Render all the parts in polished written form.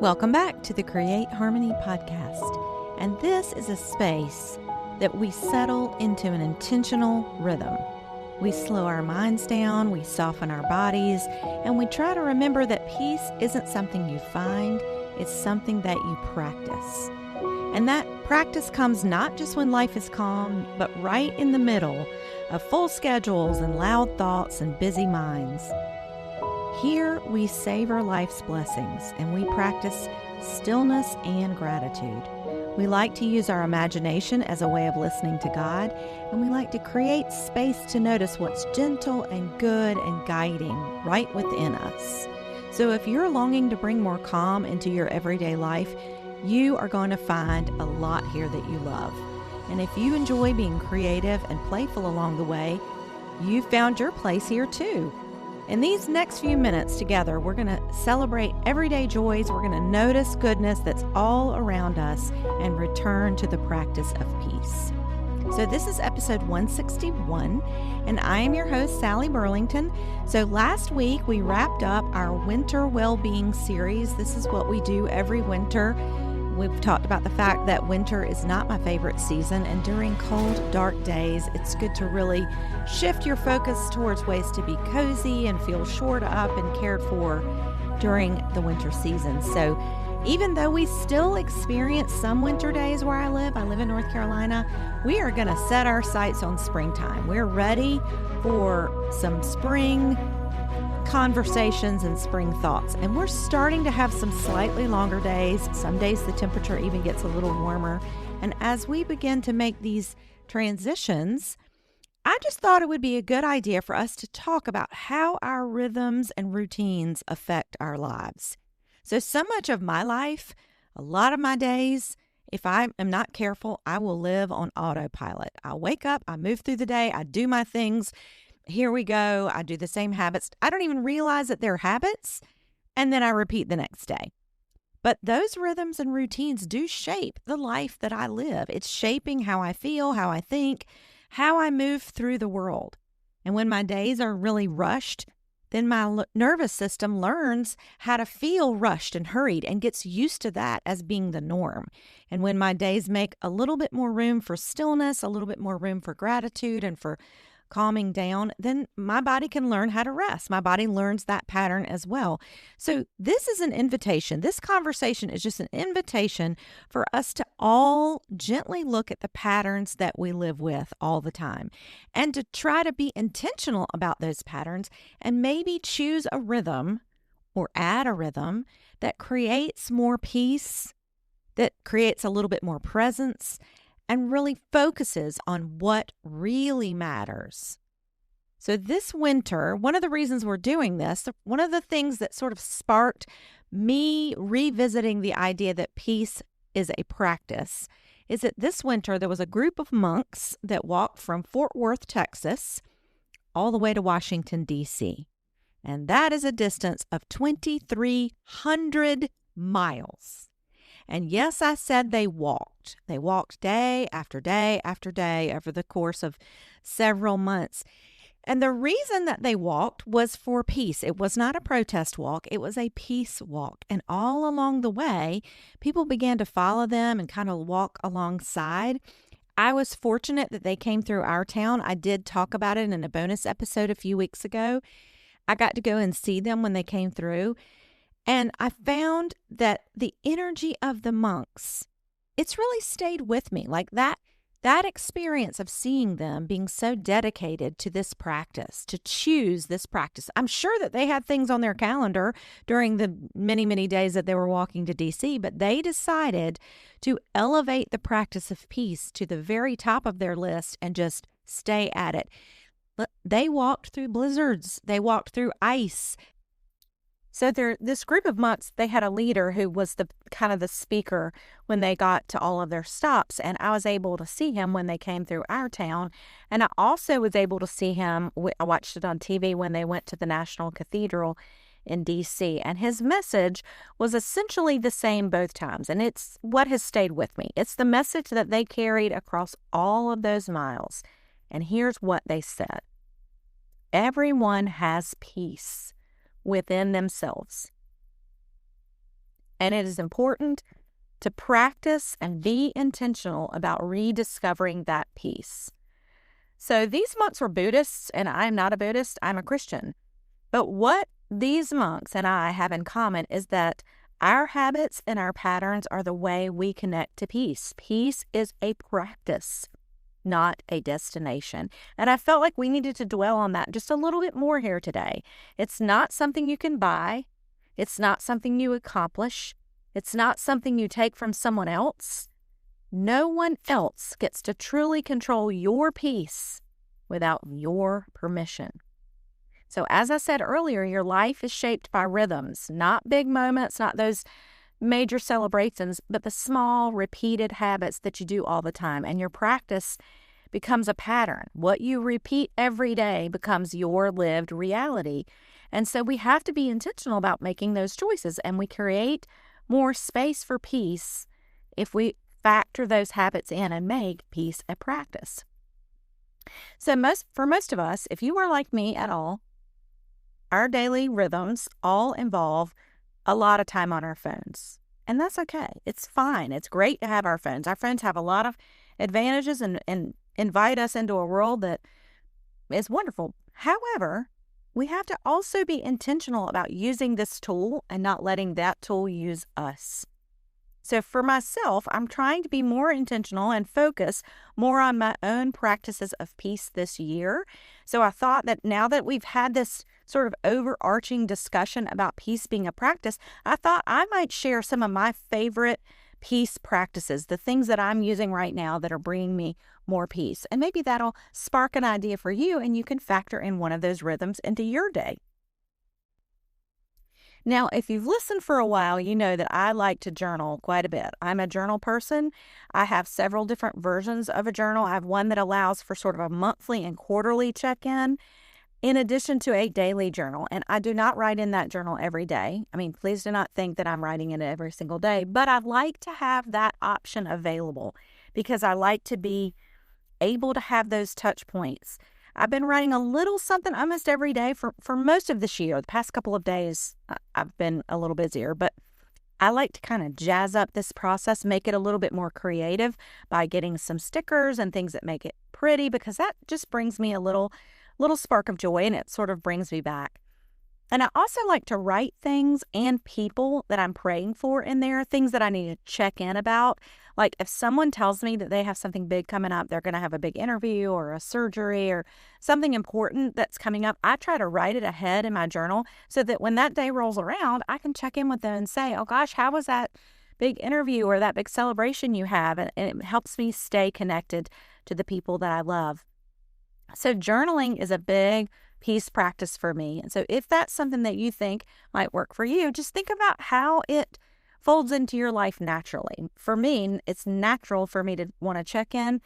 Welcome back to the Create Harmony podcast. And this is a space that we settle into an intentional rhythm. We slow our minds down, we soften our bodies, and we try to remember that peace isn't something you find, it's something that you practice. And that practice comes not just when life is calm, but right in the middle of full schedules and loud thoughts and busy minds. Here we savor life's blessings and we practice stillness and gratitude. We like to use our imagination as a way of listening to God, and we like to create space to notice what's gentle and good and guiding right within us. So if you're longing to bring more calm into your everyday life, you are going to find a lot here that you love. And if you enjoy being creative and playful along the way, you've found your place here too. In these next few minutes together, we're going to celebrate everyday joys. We're going to notice goodness that's all around us and return to the practice of peace. So this is episode 161, and I am your host, Sally Burlington. So last week, we wrapped up our winter well-being series. This is what we do every winter. We've talked about the fact that winter is not my favorite season, and during cold, dark days, it's good to really shift your focus towards ways to be cozy and feel shored up and cared for during the winter season. So even though we still experience some winter days where I live in North Carolina, we are going to set our sights on springtime. We're ready for some spring conversations and spring thoughts. And we're starting to have some slightly longer days. Some days the temperature even gets a little warmer. And as we begin to make these transitions, I just thought it would be a good idea for us to talk about how our rhythms and routines affect our lives. So much of my life, a lot of my days, if I am not careful, I will live on autopilot. I'll wake up, I move through the day, I do my things. Here we go. I do the same habits. I don't even realize that they're habits, and then I repeat the next day. But those rhythms and routines do shape the life that I live. It's shaping how I feel, how I think, how I move through the world. And when my days are really rushed, then my nervous system learns how to feel rushed and hurried and gets used to that as being the norm. And when my days make a little bit more room for stillness, a little bit more room for gratitude and for calming down, then my body can learn how to rest. My body learns that pattern as well. So this is an invitation. This conversation is just an invitation for us to all gently look at the patterns that we live with all the time and to try to be intentional about those patterns and maybe choose a rhythm or add a rhythm that creates more peace, that creates a little bit more presence, and really focuses on what really matters. So this winter, one of the reasons we're doing this, one of the things that sort of sparked me revisiting the idea that peace is a practice, is that this winter there was a group of monks that walked from Fort Worth, Texas, all the way to Washington, D.C. And that is a distance of 2,300 miles. And yes, I said they walked. They walked day after day after day over the course of several months. And the reason that they walked was for peace. It was not a protest walk. It was a peace walk. And all along the way, people began to follow them and kind of walk alongside. I was fortunate that they came through our town. I did talk about it in a bonus episode a few weeks ago. I got to go and see them when they came through. And I found that the energy of the monks, it's really stayed with me. Like that experience of seeing them being so dedicated to this practice, to choose this practice. I'm sure that they had things on their calendar during the many, many days that they were walking to DC, but they decided to elevate the practice of peace to the very top of their list and just stay at it. They walked through blizzards. They walked through ice. So this group of monks, they had a leader who was the kind of the speaker when they got to all of their stops. And I was able to see him when they came through our town. And I also was able to see him, I watched it on TV when they went to the National Cathedral in D.C. And his message was essentially the same both times. And it's what has stayed with me. It's the message that they carried across all of those miles. And here's what they said. Everyone has peace within themselves. And it is important to practice and be intentional about rediscovering that peace. So these monks were Buddhists, and I am not a Buddhist, I'm a Christian. But what these monks and I have in common is that our habits and our patterns are the way we connect to peace. Peace is a practice, not a destination. And I felt like we needed to dwell on that just a little bit more here today. It's not something you can buy. It's not something you accomplish. It's not something you take from someone else. No one else gets to truly control your peace without your permission. So as I said earlier, your life is shaped by rhythms, not big moments, not those major celebrations, but the small, repeated habits that you do all the time. And your practice becomes a pattern. What you repeat every day becomes your lived reality. And so we have to be intentional about making those choices, and we create more space for peace if we factor those habits in and make peace a practice. So for most of us, if you are like me at all, our daily rhythms all involve a lot of time on our phones. And that's okay. It's fine. It's great to have our phones. Our phones have a lot of advantages and invite us into a world that is wonderful. However, we have to also be intentional about using this tool and not letting that tool use us. So for myself, I'm trying to be more intentional and focus more on my own practices of peace this year. So I thought that now that we've had this sort of overarching discussion about peace being a practice, I thought I might share some of my favorite peace practices, the things that I'm using right now that are bringing me more peace. And maybe that'll spark an idea for you, and you can factor in one of those rhythms into your day. Now, if you've listened for a while, you know that I like to journal quite a bit. I'm a journal person. I have several different versions of a journal. I have one that allows for sort of a monthly and quarterly check-in, in addition to a daily journal. And I do not write in that journal every day. I mean, please do not think that I'm writing in it every single day, but I like to have that option available because I like to be able to have those touch points. I've been writing a little something almost every day for most of this year. The past couple of days, I've been a little busier, but I like to kind of jazz up this process, make it a little bit more creative by getting some stickers and things that make it pretty, because that just brings me a little spark of joy, and it sort of brings me back. And I also like to write things and people that I'm praying for in there, things that I need to check in about. Like if someone tells me that they have something big coming up, they're going to have a big interview or a surgery or something important that's coming up, I try to write it ahead in my journal so that when that day rolls around, I can check in with them and say, oh gosh, how was that big interview or that big celebration you have? And it helps me stay connected to the people that I love. So journaling is a big peace practice for me. And so if that's something that you think might work for you, just think about how it folds into your life naturally. For me, it's natural for me to want to check in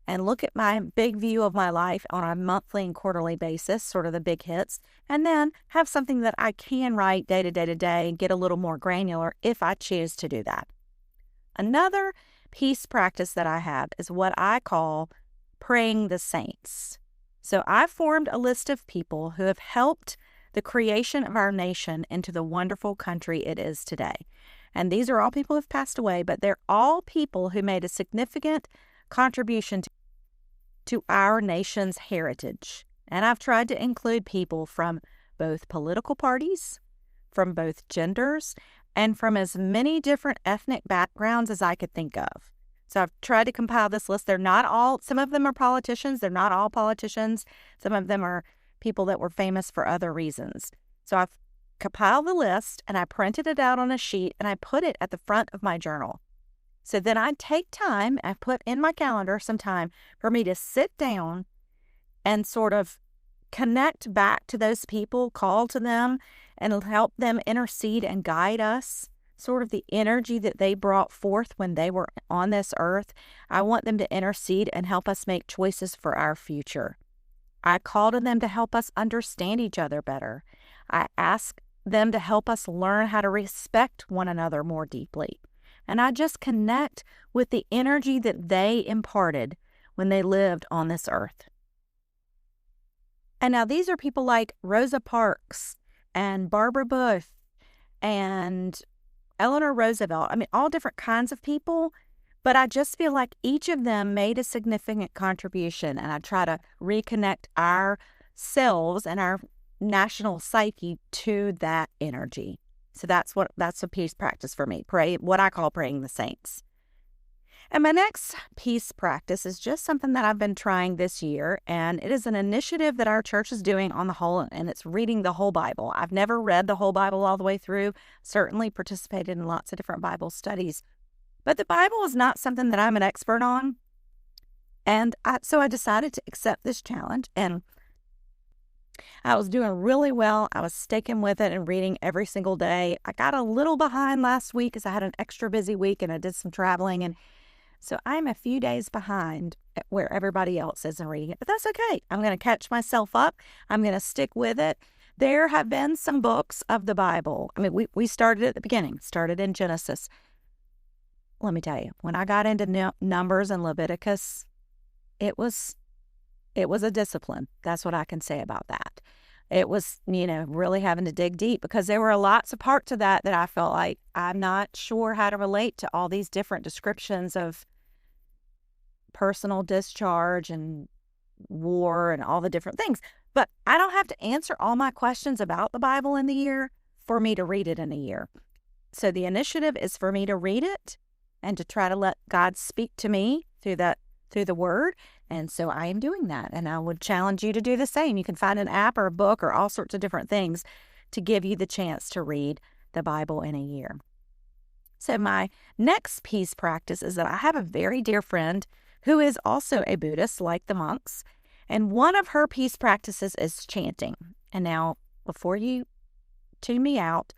and look at my big view of my life on a monthly and quarterly basis, sort of the big hits, and then have something that I can write day to day to day and get a little more granular if I choose to do that. Another peace practice that I have is what I call praying the saints. So I formed a list of people who have helped the creation of our nation into the wonderful country it is today. And these are all people who have passed away, but they're all people who made a significant contribution to our nation's heritage. And I've tried to include people from both political parties, from both genders, and from as many different ethnic backgrounds as I could think of. So I've tried to compile this list. They're not all, some of them are politicians. They're not all politicians. Some of them are people that were famous for other reasons. So I've compiled the list and I printed it out on a sheet and I put it at the front of my journal. So then I take time, I put in my calendar some time for me to sit down and sort of connect back to those people, call to them, and help them intercede and guide us. Sort of the energy that they brought forth when they were on this earth. I want them to intercede and help us make choices for our future. I call to them to help us understand each other better. I ask them to help us learn how to respect one another more deeply. And I just connect with the energy that they imparted when they lived on this earth. And now these are people like Rosa Parks and Barbara Bush and Eleanor Roosevelt. I mean, all different kinds of people. But I just feel like each of them made a significant contribution, and I try to reconnect ourselves and our national psyche to that energy. So that's a peace practice for me. Pray, what I call praying the saints. And my next peace practice is just something that I've been trying this year, and it is an initiative that our church is doing on the whole, and it's reading the whole Bible. I've never read the whole Bible all the way through, certainly participated in lots of different Bible studies. But the Bible is not something that I'm an expert on. And so I decided to accept this challenge. And I was doing really well. I was sticking with it and reading every single day. I got a little behind last week because I had an extra busy week and I did some traveling. And so I'm a few days behind where everybody else is in reading it. But that's okay. I'm going to catch myself up. I'm going to stick with it. There have been some books of the Bible. I mean, we started at the beginning, started in Genesis. Let me tell you, when I got into Numbers and Leviticus, it was a discipline. That's what I can say about that. It was, really having to dig deep because there were lots of parts of that I felt like I'm not sure how to relate to all these different descriptions of personal discharge and war and all the different things. But I don't have to answer all my questions about the Bible in the year for me to read it in a year. So the initiative is for me to read it and to try to let God speak to me through the Word. And so I am doing that. And I would challenge you to do the same. You can find an app or a book or all sorts of different things to give you the chance to read the Bible in a year. So my next peace practice is that I have a very dear friend who is also a Buddhist, like the monks. And one of her peace practices is chanting. And now, before you tune me out,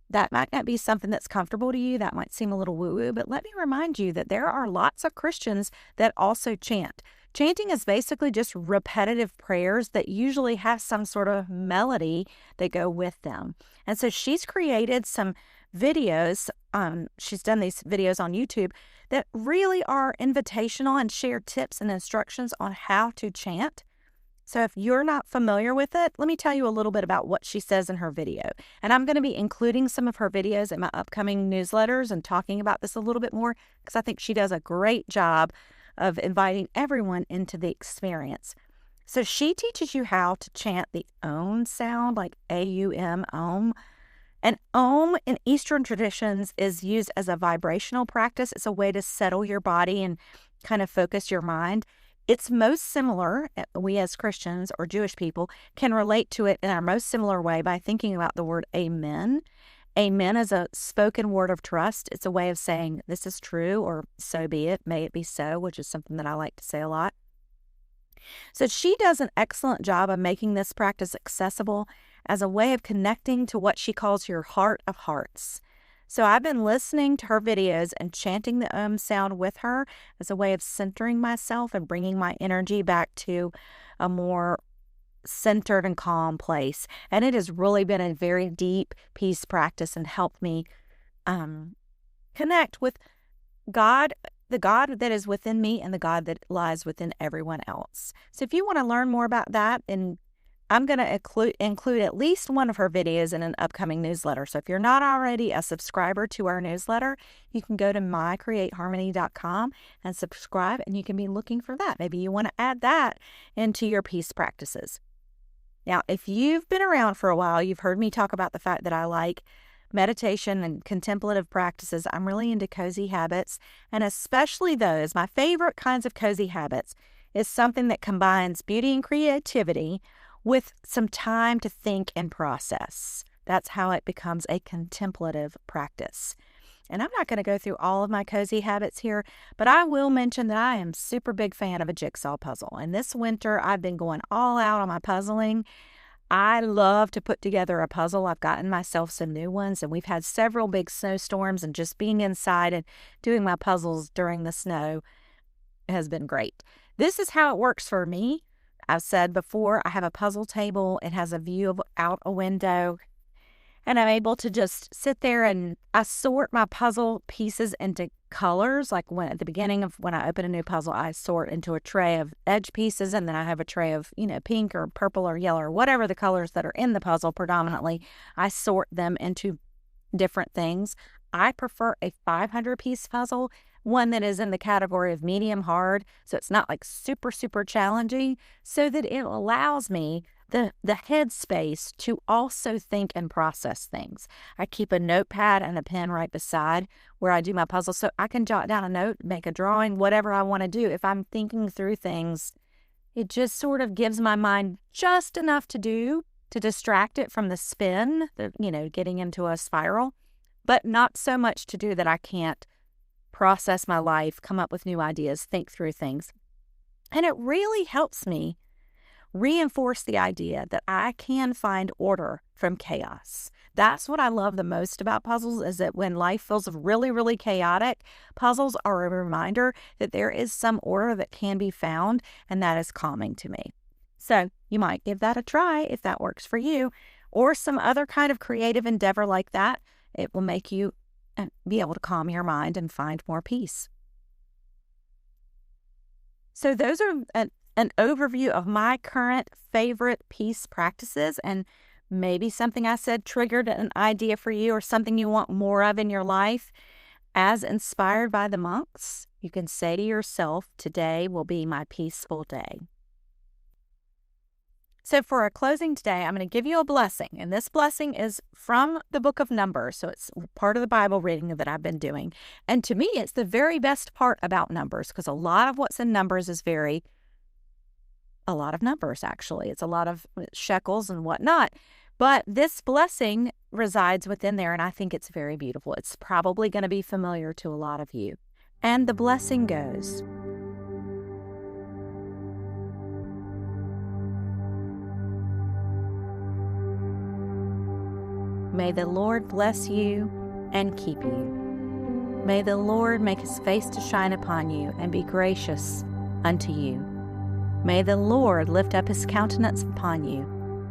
that might not be something that's comfortable to you. That might seem a little woo-woo, but let me remind you that there are lots of Christians that also chant. Chanting is basically just repetitive prayers that usually have some sort of melody that go with them. And so she's created some videos. She's done these videos on YouTube that really are invitational and share tips and instructions on how to chant. So if you're not familiar with it, let me tell you a little bit about what she says in her video. And I'm going to be including some of her videos in my upcoming newsletters and talking about this a little bit more because I think she does a great job of inviting everyone into the experience. So she teaches you how to chant the Om sound, like A-U-M, Om. And Om in Eastern traditions is used as a vibrational practice. It's a way to settle your body and kind of focus your mind. It's most similar, we as Christians or Jewish people can relate to it in our most similar way by thinking about the word amen. Amen is a spoken word of trust. It's a way of saying this is true or so be it, may it be so, which is something that I like to say a lot. So she does an excellent job of making this practice accessible as a way of connecting to what she calls your heart of hearts. So I've been listening to her videos and chanting the Om sound with her as a way of centering myself and bringing my energy back to a more centered and calm place. And it has really been a very deep peace practice and helped me connect with God, the God that is within me and the God that lies within everyone else. So if you want to learn more about that, and I'm going to include at least one of her videos in an upcoming newsletter. So if you're not already a subscriber to our newsletter, you can go to mycreateharmony.com and subscribe, and you can be looking for that. Maybe you want to add that into your peace practices. Now, if you've been around for a while, you've heard me talk about the fact that I like meditation and contemplative practices. I'm really into cozy habits, and especially those, my favorite kinds of cozy habits is something that combines beauty and creativity with some time to think and process. That's how it becomes a contemplative practice. And I'm not going to go through all of my cozy habits here, but I will mention that I am super big fan of a jigsaw puzzle. And this winter, I've been going all out on my puzzling. I love to put together a puzzle. I've gotten myself some new ones, and we've had several big snowstorms, and just being inside and doing my puzzles during the snow has been great. This is how it works for me. I've said before, I have a puzzle table. It has a view out a window, and I'm able to just sit there and I sort my puzzle pieces into colors. Like at the beginning of when I open a new puzzle, I sort into a tray of edge pieces, and then I have a tray of, pink or purple or yellow or whatever the colors that are in the puzzle predominantly. I sort them into different things. I prefer a 500-piece puzzle, one that is in the category of medium hard, so it's not like super, super challenging, so that it allows me the headspace to also think and process things. I keep a notepad and a pen right beside where I do my puzzle, so I can jot down a note, make a drawing, whatever I want to do. If I'm thinking through things, it just sort of gives my mind just enough to do to distract it from the spin, getting into a spiral, but not so much to do that I can't process my life, come up with new ideas, think through things. And it really helps me reinforce the idea that I can find order from chaos. That's what I love the most about puzzles, is that when life feels really, really chaotic, puzzles are a reminder that there is some order that can be found, and that is calming to me. So you might give that a try if that works for you, or some other kind of creative endeavor like that. It will make you be able to calm your mind and find more peace. So those are an overview of my current favorite peace practices, and maybe something I said triggered an idea for you or something you want more of in your life. As inspired by the monks, you can say to yourself, today will be my peaceful day. So for our closing today, I'm going to give you a blessing, and this blessing is from the book of Numbers, so it's part of the Bible reading that I've been doing. And to me, it's the very best part about Numbers, because a lot of what's in Numbers is a lot of numbers, actually. It's a lot of shekels and whatnot. But this blessing resides within there, and I think it's very beautiful. It's probably going to be familiar to a lot of you. And the blessing goes, may the Lord bless you and keep you. May the Lord make his face to shine upon you and be gracious unto you. May the Lord lift up his countenance upon you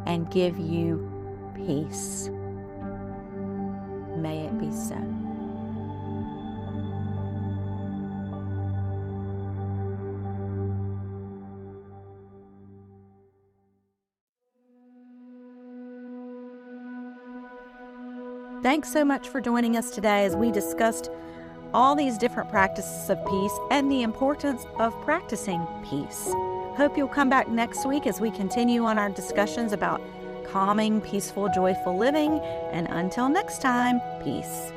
and give you peace. May it be so. Thanks so much for joining us today as we discussed all these different practices of peace and the importance of practicing peace. Hope you'll come back next week as we continue on our discussions about calming, peaceful, joyful living. And until next time, peace.